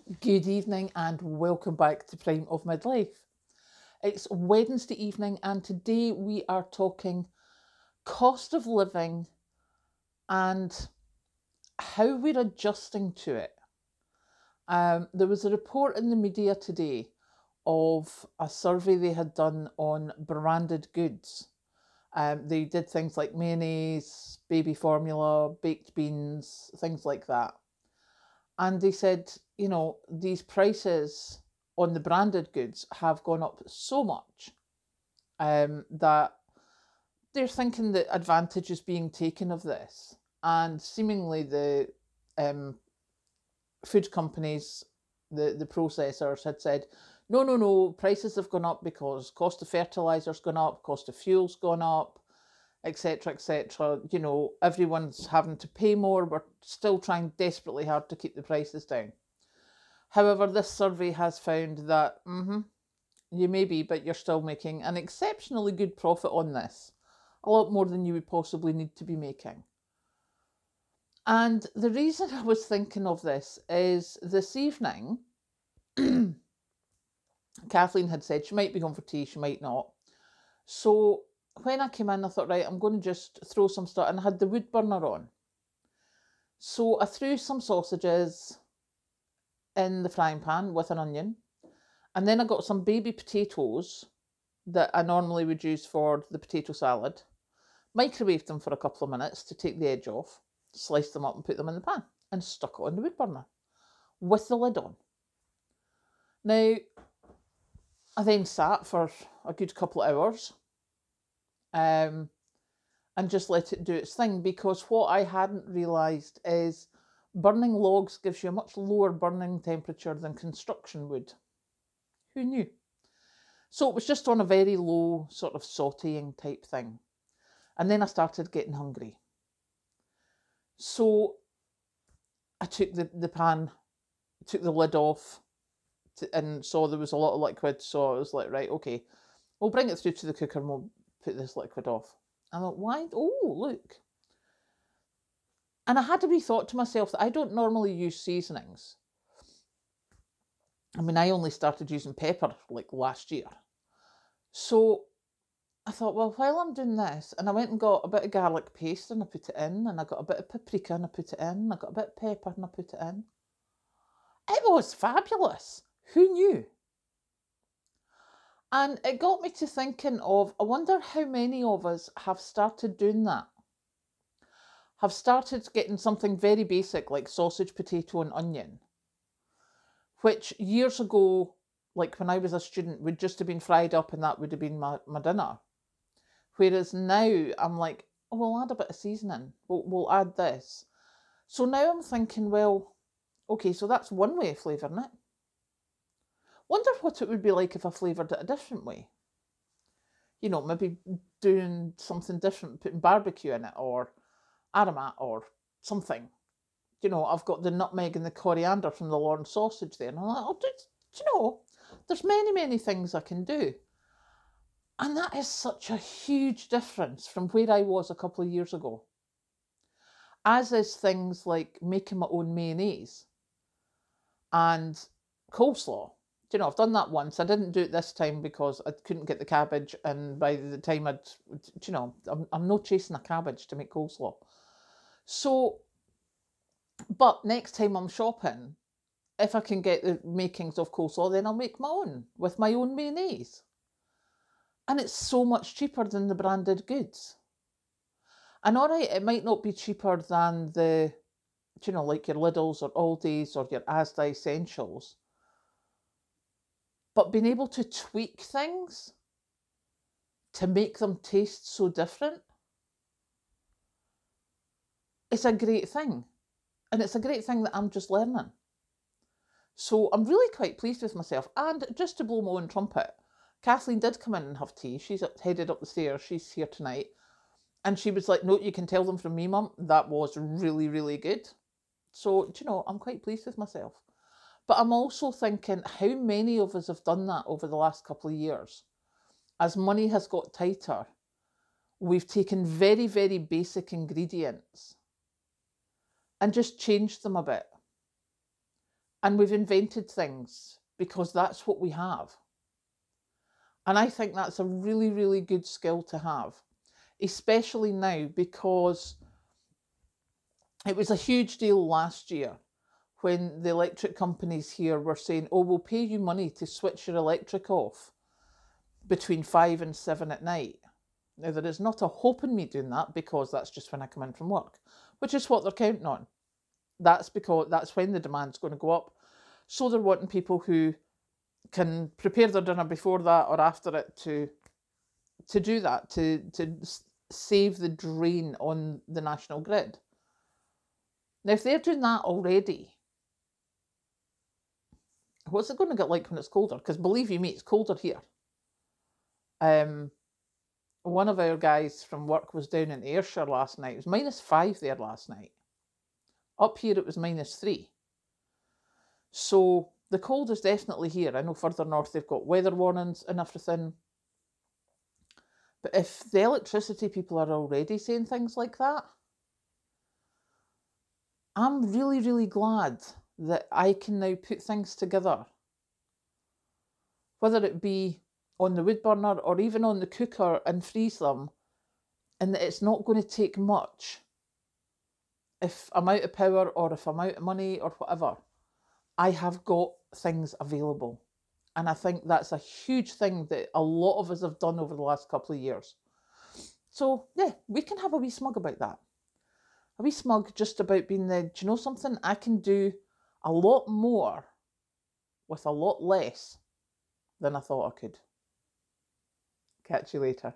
Good evening and welcome back to Prime of Midlife. It's Wednesday evening and today we are talking cost of living and how we're adjusting to it. There was a report in the media today of a survey they had done on branded goods. They did things like mayonnaise, baby formula, baked beans, things like that. And they said, these prices on the branded goods have gone up so much that they're thinking that advantage is being taken of this. And seemingly the um, food companies, the processors had said, no, no, no, prices have gone up because cost of fertilizer's gone up, cost of fuel's gone up, etc., etc. Everyone's having to pay more. We're still trying desperately hard to keep the prices down. However, this survey has found that you may be, but you're still making an exceptionally good profit on this. A lot more than you would possibly need to be making. And the reason I was thinking of this is this evening, Kathleen had said she might be going for tea, she might not. So when I came in, I thought, right, I'm going to just throw some stuff, and I had the wood burner on. So I threw some sausages in the frying pan with an onion. And then I got some baby potatoes that I normally would use for the potato salad, microwaved them for a couple of minutes to take the edge off, sliced them up and put them in the pan, and stuck it on the wood burner with the lid on. Now, I then sat for a good couple of hours and just let it do its thing, because what I hadn't realised is burning logs gives you a much lower burning temperature than construction would. Who knew? So it was just on a very low sort of sautéing type thing. And then I started getting hungry. So I took the pan, took the lid off, and saw there was a lot of liquid. So I was like, right, okay, we'll bring it through to the cooker and we'll put this liquid off. I thought, why? Oh, look. And I had to rethought to myself that I don't normally use seasonings. I mean, I only started using pepper like last year. So I thought, well, while I'm doing this, and I went and got a bit of garlic paste and I put it in, and I got a bit of paprika and I put it in, and I got a bit of pepper and I put it in. It was fabulous. Who knew? And it got me to thinking of, I wonder how many of us have started doing that. Have started getting something very basic like sausage, potato, and onion, which years ago, like when I was a student, would just have been fried up and that would have been my dinner. Whereas now I'm like, oh, we'll add a bit of seasoning. We'll add this. So now I'm thinking, well, okay, so that's one way of flavouring it. Wonder what it would be like if I flavoured it a different way. Maybe doing something different, putting barbecue in it or aromat or something. I've got the nutmeg and the coriander from the Lorne sausage there. And I'm like, there's many, many things I can do. And that is such a huge difference from where I was a couple of years ago. As is things like making my own mayonnaise and coleslaw. I've done that once. I didn't do it this time because I couldn't get the cabbage. And by the time I'm not chasing a cabbage to make coleslaw. So, but next time I'm shopping, if I can get the makings of coleslaw, then I'll make my own with my own mayonnaise. And it's so much cheaper than the branded goods. And all right, it might not be cheaper than the, like your Lidl's or Aldi's or your Asda Essentials. But being able to tweak things to make them taste so different, it's a great thing. And it's a great thing that I'm just learning. So I'm really quite pleased with myself. And just to blow my own trumpet, Kathleen did come in and have tea. She's headed up the stairs. She's here tonight. And she was like, no, you can tell them from me, Mum. That was really, really good. So, I'm quite pleased with myself. But I'm also thinking how many of us have done that over the last couple of years. As money has got tighter, we've taken very, very basic ingredients and just changed them a bit And we've invented things because that's what we have. And I think that's a really, really good skill to have, especially now, because it was a huge deal last year when the electric companies here were saying, oh, we'll pay you money to switch your electric off between 5 and 7 at night. Now, there is not a hope in me doing that, because that's just when I come in from work, which is what they're counting on. That's because that's when the demand's going to go up. So they're wanting people who can prepare their dinner before that or after it to do that, to save the drain on the national grid. Now, if they're doing that already, what's it going to get like when it's colder? Because believe you me, it's colder here. One of our guys from work was down in Ayrshire last night. It was -5 there last night. Up here it was -3. So the cold is definitely here. I know further north they've got weather warnings and everything. But if the electricity people are already saying things like that, I'm really, really glad that I can now put things together, whether it be on the wood burner or even on the cooker, and freeze them, and that it's not going to take much. If I'm out of power or if I'm out of money or whatever, I have got things available. And I think that's a huge thing that a lot of us have done over the last couple of years. So yeah, we can have a wee smug about that. A wee smug just about being do you know something? I can do a lot more with a lot less than I thought I could. Catch you later.